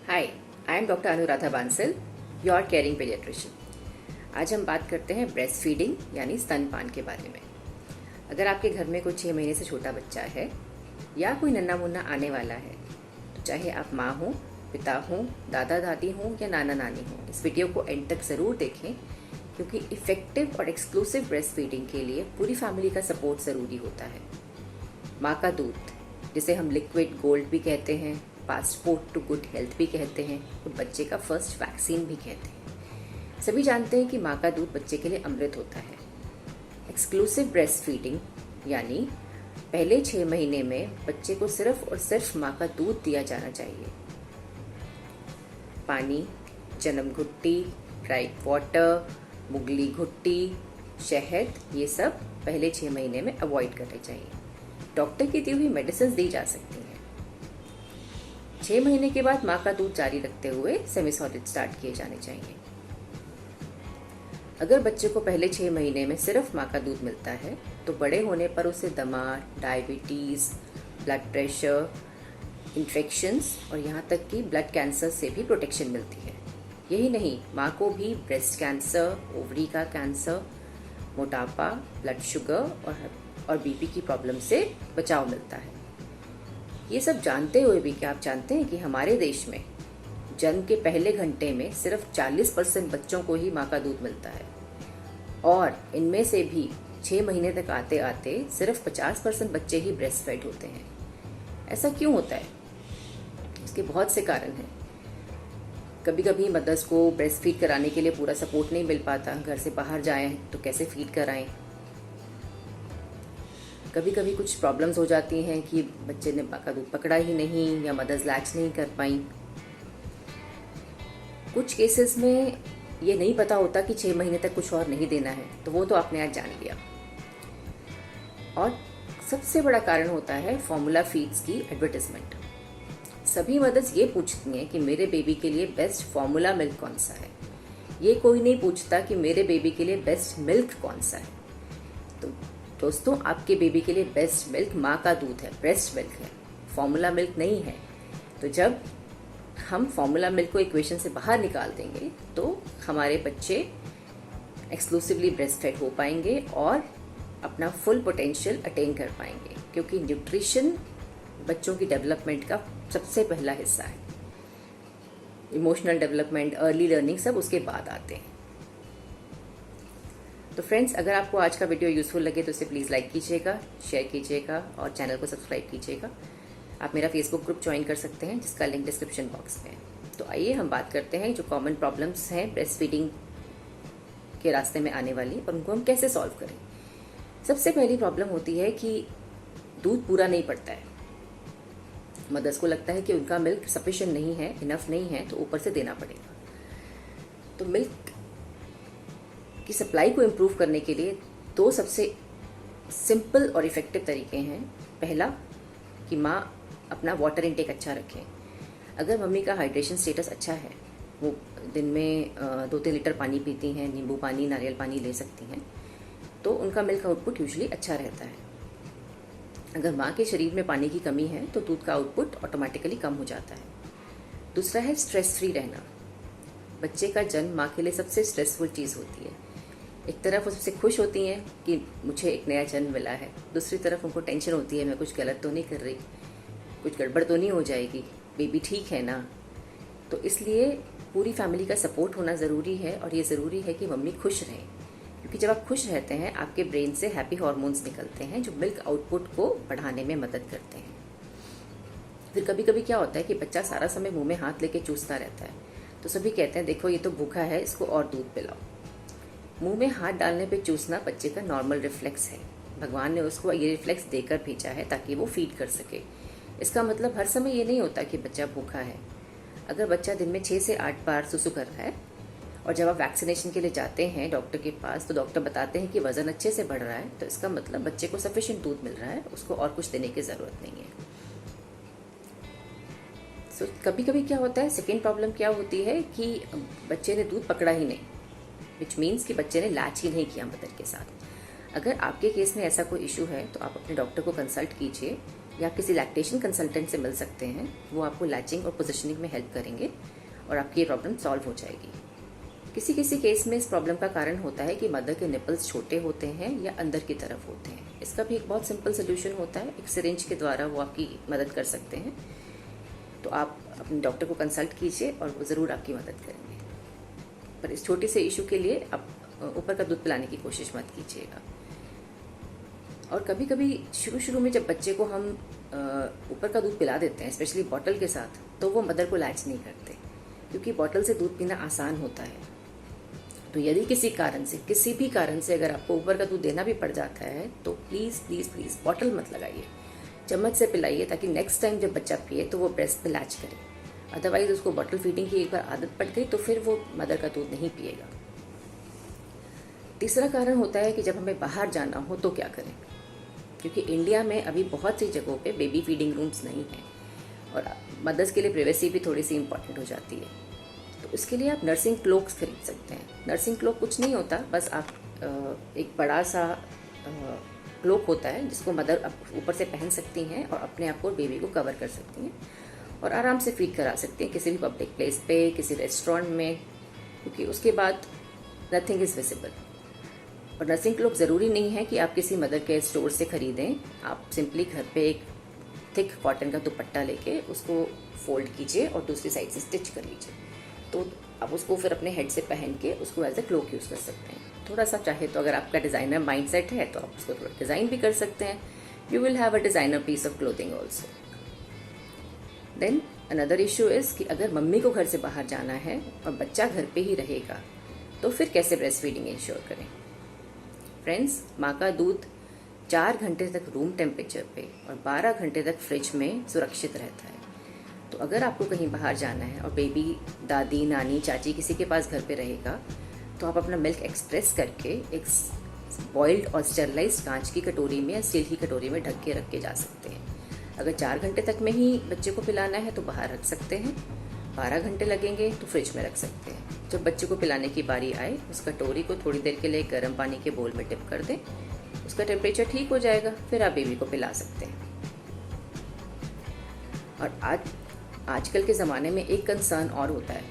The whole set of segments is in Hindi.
Hi, I am doctor Anuradha Bansal, your caring paediatrician. आज हम बात करते हैं ब्रेस्ट फीडिंग यानी स्तनपान के बारे में। अगर आपके घर में कोई 6 महीने से छोटा बच्चा है या कोई नन्हा मुन्ना आने वाला है, तो चाहे आप माँ हो, पिता हो, दादा दादी हो या नाना नानी हो, इस वीडियो को एंड तक ज़रूर देखें, क्योंकि इफ़ेक्टिव और एक्सक्लूसिव ब्रेस्ट फीडिंग के लिए पूरी फैमिली का सपोर्ट ज़रूरी होता है। माँ का दूध, जिसे हम लिक्विड गोल्ड भी कहते हैं, पासपोर्ट टू गुड हेल्थ भी कहते हैं और बच्चे का फर्स्ट वैक्सीन भी कहते हैं। सभी जानते हैं कि माँ का दूध बच्चे के लिए अमृत होता है। एक्सक्लूसिव ब्रेस्ट फीडिंग यानी पहले 6 महीने में बच्चे को सिर्फ और सिर्फ माँ का दूध दिया जाना चाहिए। पानी, जन्म घुट्टी, ड्राइड वाटर, मुगली घुट्टी, शहद, ये सब पहले 6 महीने में अवॉइड करने चाहिए। डॉक्टर की दी हुई मेडिसिन दी जा सकती हैं। 6 महीने के बाद माँ का दूध जारी रखते हुए सेमी सॉलिड स्टार्ट किए जाने चाहिए। अगर बच्चे को पहले 6 महीने में सिर्फ माँ का दूध मिलता है, तो बड़े होने पर उसे दमा, डायबिटीज़, ब्लड प्रेशर, इन्फेक्शंस और यहाँ तक कि ब्लड कैंसर से भी प्रोटेक्शन मिलती है। यही नहीं, माँ को भी ब्रेस्ट कैंसर, ओवरी का कैंसर, मोटापा, ब्लड शुगर और बीपी की प्रॉब्लम से बचाव मिलता है। ये सब जानते हुए भी क्या आप जानते हैं कि हमारे देश में जन्म के पहले घंटे में सिर्फ 40% बच्चों को ही माँ का दूध मिलता है और इनमें से भी 6 महीने तक आते आते सिर्फ 50% बच्चे ही ब्रेस्ट फेड होते हैं। ऐसा क्यों होता है? इसके बहुत से कारण हैं। कभी कभी मदर्स को ब्रेस्ट फीड कराने के लिए पूरा सपोर्ट नहीं मिल पाता, घर से बाहर जाएं तो कैसे फीड कराएं। कभी कभी कुछ प्रॉब्लम्स हो जाती हैं कि बच्चे ने माँ का दूध पकड़ा ही नहीं या मदर्स लैच नहीं कर पाई। कुछ केसेस में ये नहीं पता होता कि 6 महीने तक कुछ और नहीं देना है, तो वो तो आपने आज जान लिया। और सबसे बड़ा कारण होता है फॉर्मूला फीड्स की एडवर्टाइजमेंट। सभी मदर्स ये पूछती हैं कि मेरे बेबी के लिए बेस्ट फॉर्मूला मिल्क कौन सा है। ये कोई नहीं पूछता कि मेरे बेबी के लिए बेस्ट मिल्क कौन सा है। तो दोस्तों, आपके बेबी के लिए बेस्ट मिल्क माँ का दूध है, ब्रेस्ट मिल्क है, फॉर्मूला मिल्क नहीं है। तो जब हम फॉर्मूला मिल्क को इक्वेशन से बाहर निकाल देंगे तो हमारे बच्चे एक्सक्लूसिवली ब्रेस्ट फेड हो पाएंगे और अपना फुल पोटेंशियल अटेन कर पाएंगे, क्योंकि न्यूट्रिशन बच्चों की डेवलपमेंट का सबसे पहला हिस्सा है। इमोशनल डेवलपमेंट, अर्ली लर्निंग सब उसके बाद आते हैं। तो फ्रेंड्स, अगर आपको आज का वीडियो यूज़फुल लगे तो इसे प्लीज़ लाइक कीजिएगा, शेयर कीजिएगा और चैनल को सब्सक्राइब कीजिएगा। आप मेरा फेसबुक ग्रुप ज्वाइन कर सकते हैं, जिसका लिंक डिस्क्रिप्शन बॉक्स में है। तो आइए हम बात करते हैं जो कॉमन प्रॉब्लम्स हैं ब्रेस्ट फीडिंग के रास्ते में आने वाली, और उनको हम कैसे सॉल्व करें। सबसे पहली प्रॉब्लम होती है कि दूध पूरा नहीं पड़ता है। मदर्स को लगता है कि उनका मिल्क सफिशिएंट नहीं है, इनफ नहीं है, तो ऊपर से देना पड़ेगा। तो मिल्क की सप्लाई को इम्प्रूव करने के लिए 2 सबसे सिंपल और इफ़ेक्टिव तरीके हैं। पहला, कि माँ अपना वाटर इनटेक अच्छा रखें। अगर मम्मी का हाइड्रेशन स्टेटस अच्छा है, वो दिन में 2-3 लीटर पानी पीती हैं, नींबू पानी, नारियल पानी ले सकती हैं, तो उनका मिल्क आउटपुट यूजुअली अच्छा रहता है। अगर माँ के शरीर में पानी की कमी है तो दूध का आउटपुट ऑटोमेटिकली कम हो जाता है। दूसरा है स्ट्रेस फ्री रहना। बच्चे का जन्म माँ के लिए सबसे स्ट्रेसफुल चीज़ होती है। एक तरफ वो सबसे खुश होती हैं कि मुझे एक नया जन्म मिला है, दूसरी तरफ उनको टेंशन होती है मैं कुछ गलत तो नहीं कर रही, कुछ गड़बड़ तो नहीं हो जाएगी, बेबी ठीक है ना। तो इसलिए पूरी फैमिली का सपोर्ट होना ज़रूरी है, और ये ज़रूरी है कि मम्मी खुश रहें, क्योंकि जब आप खुश रहते हैं आपके ब्रेन से हैप्पी हार्मोन्स निकलते हैं जो मिल्क आउटपुट को बढ़ाने में मदद करते हैं। फिर कभी कभी क्या होता है कि बच्चा सारा समय मुँह में हाथ लेके चूसता रहता है, तो सभी कहते हैं देखो ये तो भूखा है, इसको और दूध पिलाओ। मुंह में हाथ डालने पे चूसना बच्चे का नॉर्मल रिफ्लेक्स है। भगवान ने उसको ये रिफ्लेक्स देकर भेजा है ताकि वो फीड कर सके। इसका मतलब हर समय ये नहीं होता कि बच्चा भूखा है। अगर बच्चा दिन में 6 से 8 बार सुसु कर रहा है और जब आप वैक्सीनेशन के लिए जाते हैं डॉक्टर के पास, तो डॉक्टर बताते हैं कि वजन अच्छे से बढ़ रहा है, तो इसका मतलब बच्चे को सफिशिएंट दूध मिल रहा है, उसको और कुछ देने की ज़रूरत नहीं है। सो कभी कभी क्या होता है, सेकेंड प्रॉब्लम क्या होती है कि बच्चे ने दूध पकड़ा ही नहीं, विच मीन्स कि बच्चे ने लैच ही नहीं किया मदर के साथ। अगर आपके केस में ऐसा कोई इशू है तो आप अपने डॉक्टर को कंसल्ट कीजिए या किसी लैक्टेशन कंसल्टेंट से मिल सकते हैं। वो आपको लैचिंग और पोजिशनिंग में हेल्प करेंगे और आपकी ये प्रॉब्लम सॉल्व हो जाएगी। किसी किसी केस में इस प्रॉब्लम का कारण होता है कि मदर के निपल्स छोटे होते हैं या अंदर की तरफ होते हैं। इसका भी एक बहुत सिंपल सोल्यूशन होता है, एक सिरिंज के द्वारा वो आपकी मदद कर सकते हैं। तो आप अपने डॉक्टर को कंसल्ट कीजिए और वो ज़रूर आपकी मदद करेंगे। पर इस छोटे से इशू के लिए आप ऊपर का दूध पिलाने की कोशिश मत कीजिएगा। और कभी कभी शुरू में जब बच्चे को हम ऊपर का दूध पिला देते हैं, स्पेशली बॉटल के साथ, तो वो मदर को लैच नहीं करते, क्योंकि बॉटल से दूध पीना आसान होता है। तो यदि किसी भी कारण से अगर आपको ऊपर का दूध देना भी पड़ जाता है तो प्लीज़ प्लीज़ प्लीज़ बॉटल मत लगाइए, चम्मच से पिलाइए, ताकि नेक्स्ट टाइम जब बच्चा पिए तो वो ब्रेस्ट पे लैच करे। अदरवाइज उसको बॉटल फीडिंग की एक बार आदत पड़ गई तो फिर वो मदर का दूध नहीं पिएगा। तीसरा कारण होता है कि जब हमें बाहर जाना हो तो क्या करें, क्योंकि इंडिया में अभी बहुत सी जगहों पे बेबी फीडिंग रूम्स नहीं हैं और मदर्स के लिए प्राइवेसी भी थोड़ी सी इम्पॉर्टेंट हो जाती है। तो इसके लिए आप नर्सिंग क्लोक्स खरीद सकते हैं। नर्सिंग क्लोक कुछ नहीं होता, बस आप एक बड़ा सा क्लोक होता है जिसको मदर ऊपर से पहन सकती हैं और अपने आप को बेबी को कवर कर सकती हैं और आराम से फीड करा सकती हैं किसी भी पब्लिक प्लेस पे, किसी रेस्टोरेंट में, क्योंकि उसके बाद नथिंग इज़ विजिबल। और नर्सिंग क्लोक ज़रूरी नहीं है कि आप किसी मदर केयर स्टोर से ख़रीदें। आप सिंपली घर पे एक थिक कॉटन का दुपट्टा लेके उसको फोल्ड कीजिए और दूसरी साइड से स्टिच कर लीजिए। तो आप उसको फिर अपने हेड से पहन के उसको एज ए क्लोक यूज़ कर सकते हैं। थोड़ा सा चाहे तो अगर आपका डिज़ाइनर माइंडसेट है तो आप उसको थोड़ा डिज़ाइन भी कर सकते हैं। You will have a designer piece of clothing also. Then another issue is कि अगर मम्मी को घर से बाहर जाना है और बच्चा घर पे ही रहेगा तो फिर कैसे ब्रेस्ट फीडिंग इंश्योर करें। फ्रेंड्स, माँ का दूध 4 घंटे तक रूम टेम्परेचर पे और 12 घंटे तक फ्रिज में सुरक्षित रहता है। तो अगर आपको कहीं बाहर जाना है और बेबी दादी, नानी, चाची किसी के पास घर पे रहेगा तो आप अपना मिल्क एक्सप्रेस करके एक बॉइल्ड और स्टेरलाइज्ड कांच की कटोरी में या स्टील की कटोरी में ढक के रख के जा सकते हैं। अगर 4 घंटे तक में ही बच्चे को पिलाना है तो बाहर रख सकते हैं, 12 घंटे लगेंगे तो फ्रिज में रख सकते हैं। जब बच्चे को पिलाने की बारी आए उस कटोरी को थोड़ी देर के लिए गर्म पानी के बोल में डिप कर दें, उसका टेम्परेचर ठीक हो जाएगा, फिर आप बेबी को पिला सकते हैं। और आजकल के ज़माने में एक कंसर्न और होता है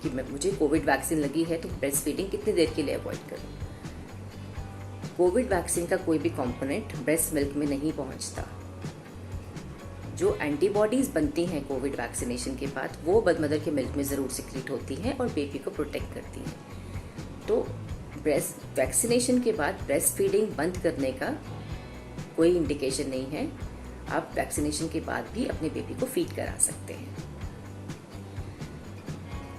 कि मुझे कोविड वैक्सीन लगी है तो ब्रेस्ट फीडिंग कितनी देर के लिए अवॉइड करूं। कोविड वैक्सीन का कोई भी कंपोनेंट ब्रेस्ट मिल्क में नहीं पहुंचता। जो एंटीबॉडीज़ बनती हैं कोविड वैक्सीनेशन के बाद वो मदर के मिल्क में ज़रूर सिक्रीट होती हैं और बेबी को प्रोटेक्ट करती हैं। तो ब्रेस्ट वैक्सीनेशन के बाद ब्रेस्ट फीडिंग बंद करने का कोई इंडिकेशन नहीं है। आप वैक्सीनेशन के बाद भी अपने बेबी को फीड करा सकते हैं।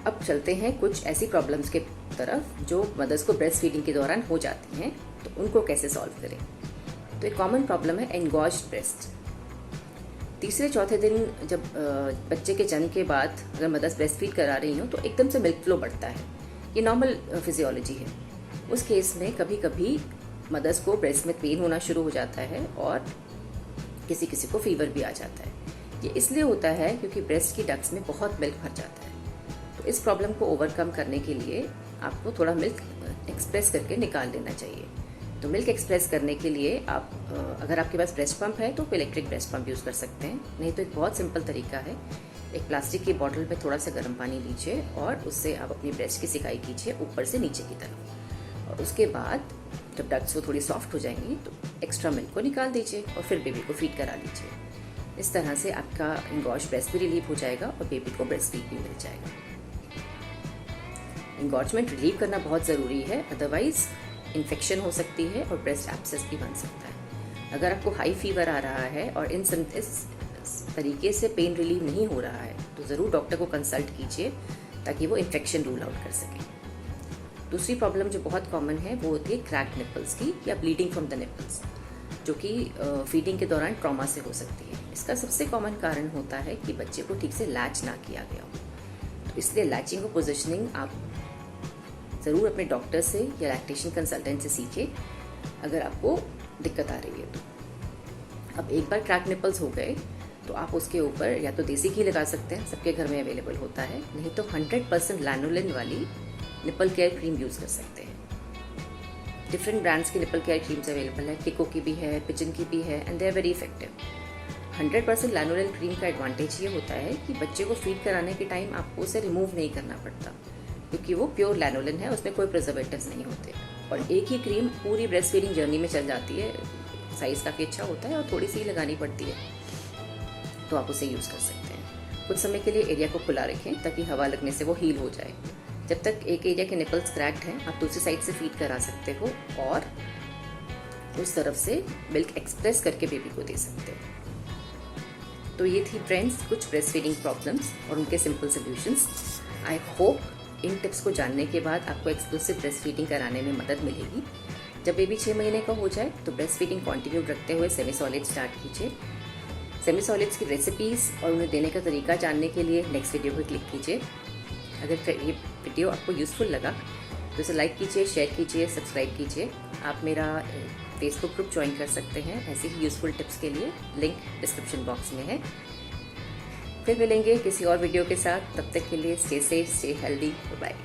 अब चलते हैं कुछ ऐसी प्रॉब्लम्स के तरफ जो मदर्स को ब्रेस्ट फीडिंग के दौरान हो जाती हैं, तो उनको कैसे सॉल्व करें। तो एक कॉमन प्रॉब्लम है एनगॉज्ड ब्रेस्ट। तीसरे चौथे दिन जब बच्चे के जन्म के बाद अगर मदर्स ब्रेस्ट फीड करा रही हो तो एकदम से मिल्क फ्लो बढ़ता है, ये नॉर्मल फिजियोलॉजी है। उस केस में कभी कभी मदर्स को ब्रेस्ट में पेन होना शुरू हो जाता है और किसी किसी को फीवर भी आ जाता है। ये इसलिए होता है क्योंकि ब्रेस्ट की डक्ट्स में बहुत मिल्क भर जाता है। तो इस प्रॉब्लम को ओवरकम करने के लिए आपको थोड़ा मिल्क एक्सप्रेस करके निकाल लेना चाहिए। तो मिल्क एक्सप्रेस करने के लिए आप अगर आपके पास ब्रेस्ट पंप है तो इलेक्ट्रिक ब्रेस्ट पंप यूज़ कर सकते हैं, नहीं तो एक बहुत सिंपल तरीका है, एक प्लास्टिक की बॉटल में थोड़ा सा गर्म पानी लीजिए और उससे आप अपनी ब्रेस्ट की सिकाई कीजिए ऊपर से नीचे की तरफ, और उसके बाद जब डक्ट्स वो थोड़ी सॉफ्ट हो जाएंगी तो एक्स्ट्रा मिल्क को निकाल दीजिए और फिर बेबी को फीड करा लीजिए। इस तरह से आपका इंगॉश ब्रेस्ट भी रिलीव हो जाएगा और बेबी को ब्रेस्ट फीड भी मिल जाएगा। इंगॉर्जमेंट रिलीव करना बहुत ज़रूरी है, अदरवाइज इन्फेक्शन हो सकती है और ब्रेस्ट एब्सेस भी बन सकता है। अगर आपको हाई फीवर आ रहा है और इस तरीके से पेन रिलीव नहीं हो रहा है तो ज़रूर डॉक्टर को कंसल्ट कीजिए ताकि वो इन्फेक्शन रूल आउट कर सकें। दूसरी प्रॉब्लम जो बहुत कॉमन है वो होती है क्रैक निपल्स की या ब्लीडिंग फ्रॉम द निपल्स, जो कि फीडिंग के दौरान ट्रॉमा से हो सकती है। इसका सबसे कॉमन कारण होता है कि बच्चे को ठीक से लैच ना किया गया हो। तो इसलिए लैचिंग और पोजिशनिंग आप ज़रूर अपने डॉक्टर से या लैक्टेशन कंसल्टेंट से सीखिए अगर आपको दिक्कत आ रही है तो। अब एक बार क्रैक निपल्स हो गए तो आप उसके ऊपर या तो देसी घी लगा सकते हैं, सबके घर में अवेलेबल होता है, नहीं तो 100% लैनुलिन वाली निपल केयर क्रीम यूज़ कर सकते हैं। डिफरेंट ब्रांड्स की निपल केयर क्रीम्स अवेलेबल है, किको की भी है, पिजन की भी है, and they are very effective. 100% lanolin cream का एडवांटेज ये होता है कि बच्चे को फीड कराने के टाइम आपको उसे रिमूव नहीं करना पड़ता, क्योंकि वो प्योर लैनोलेन है, उसमें कोई प्रिजर्वेटिव्स नहीं होते। और एक ही क्रीम पूरी ब्रेस्ट फीडिंग जर्नी में चल जाती है। साइज़ काफ़ी अच्छा होता है और थोड़ी सी ही लगानी पड़ती है, तो आप उसे यूज़ कर सकते हैं। कुछ समय के लिए एरिया को खुला रखें ताकि हवा लगने से वो हील हो जाए। जब तक एक एरिया के निपल्स क्रैक्ड हैं, आप दूसरी साइड से फीड करा सकते हो और उस तरफ से मिल्क एक्सप्रेस करके बेबी को दे सकते हो। तो ये थी फ्रेंड्स कुछ ब्रेस्ट फीडिंग प्रॉब्लम्स और उनके simple solutions. I hope in tips को जानने के बाद आपको एक्सक्लूसिव ब्रेस्ट फीडिंग कराने में मदद मिलेगी। जब बेबी 6 महीने का हो जाए तो ब्रेस्ट फीडिंग कंटिन्यू रखते हुए सेमी सॉलिड स्टार्ट कीजिए। सेमी सॉलिड्स की रेसिपीज़ और उन्हें देने का तरीका जानने के लिए नेक्स्ट वीडियो पर क्लिक कीजिए। अगर ये वीडियो आपको यूज़फुल लगा तो इसे लाइक कीजिए, शेयर कीजिए, सब्सक्राइब कीजिए। आप मेरा फेसबुक ग्रुप ज्वाइन कर सकते हैं ऐसे ही यूज़फुल टिप्स के लिए, लिंक डिस्क्रिप्शन बॉक्स में है। फिर मिलेंगे किसी और वीडियो के साथ, तब तक के लिए stay safe, stay healthy, bye.